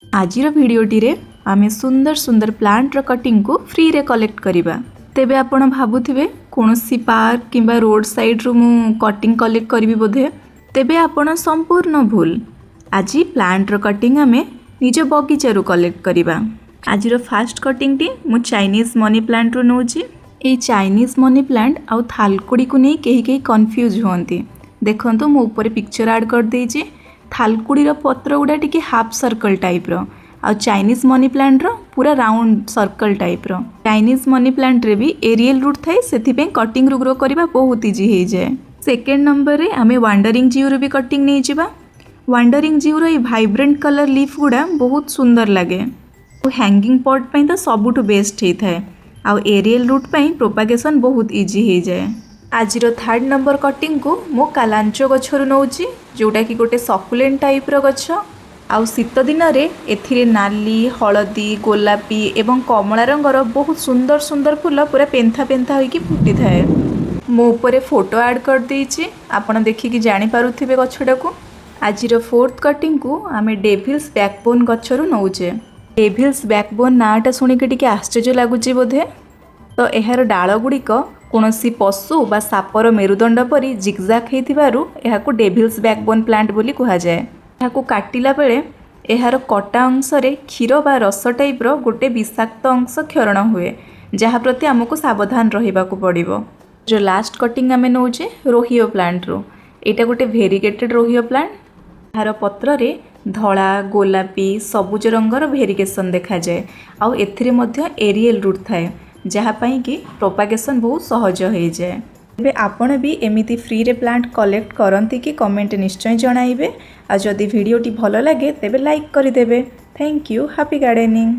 आजिर भिडियोटी रे आमे सुंदर सुंदर प्लांट रो कटिंग को फ्री रे कलेक्ट करिबा। तेबे आपण भाबुथिबे कोनोसी पार्क किंबा रोड साइड रो मु कटिंग कलेक्ट करिवि बोधे, तेबे आपण संपूर्ण भूल। आजि प्लांट रो कटिंग आमे निज बगीचा रो कलेक्ट करिबा। आजिर फास्ट कटिंग टी मु चाइनीज मनी प्लांट रो नउची। ए चाइनीज मनी प्लांट आउ थालकुड़ी को नै केही केही कंफ्यूज होंती। देखंतु मु ऊपर पिक्चर ऐड कर देइची। थालकुड़ी रो पत्र गुडा टिके हाफ सर्कल टाइप रो आ चाइनीज मनी प्लांट रो पूरा राउंड सर्कल टाइप रो। चाइनीज मनी प्लांट रे भी एरियल रूट थाए, सेथि पे कटिंग रो ग्रो करबा बहुत इजी हे जाए। सेकंड नंबर रे हमें वांडरिंग जीव रो भी कटिंग नै जिबा। वांडरिंग जीव रो ए वाइब्रेंट कलर लीफ गुडा बहुत सुंदर लागे। हैंगिंग पॉट पई तो सबुठु बेस्ट हे थाए आ एरियल रूट पई प्रोपागेशन बहुत इजी हे जाए। आजिर थर्ड नंबर कटिंग को मो कालांचो गछरु नउची, जोटा कि गोटे सकुलेंट टाइप रो गछ। आउ शीत दिन रे एथिरे नाली, हलदी, गोलापी एवं कमला रंगर बहुत सुंदर सुंदर फूल पूरा पेंथा पेंथा होइकी फुटी थाए। मो ऊपर फोटो ऐड कर देइची, आपण देखिकी जानि पारुथिबे गछडा को। आजिर फोर्थ कटिंग को आमे डेविल्स बैकबोन गछरु नउचे। डेविल्स बैकबोन नाटा सुनिके टिके आश्चर्य लागुची बोधे। तो एहार डाल गुड़िक कौनसी पशु बा सापर मेरुदंड परी जिगजाक हेतिबारु एहाकु डेविल्स बैकबोन प्लांट बोली कहा जाए। एहाकु काटिला बेले एहार कटा अंश रे क्षीर बा रस टाइप रो गोटे विषाक्त अंश क्षरण हुए, जहाँ प्रति आमको सावधान रहिबाकु पड़िबो। जो लास्ट कटिंग आमे नउचे रोहियो प्लांट रो। एटा गोटे भेरिगेटेड रोहियो प्लांट। एहार पत्र रे धला, गोलापी, सबुज रंगर भेरिगेशन देखा जाए। आउ एथिरे मध्य एरियल रूट थाए, जहाँ पाई कि प्रोपागेशन बहुत सहज हो जाए। तेबे आपण भी एमिति फ्री रे प्लांट कलेक्ट करंती कि कमेंट निश्चय जणाइबे। आ जदि वीडियोटी भल लगे तेबे लाइक करिदेबे। Thank you. Happy gardening.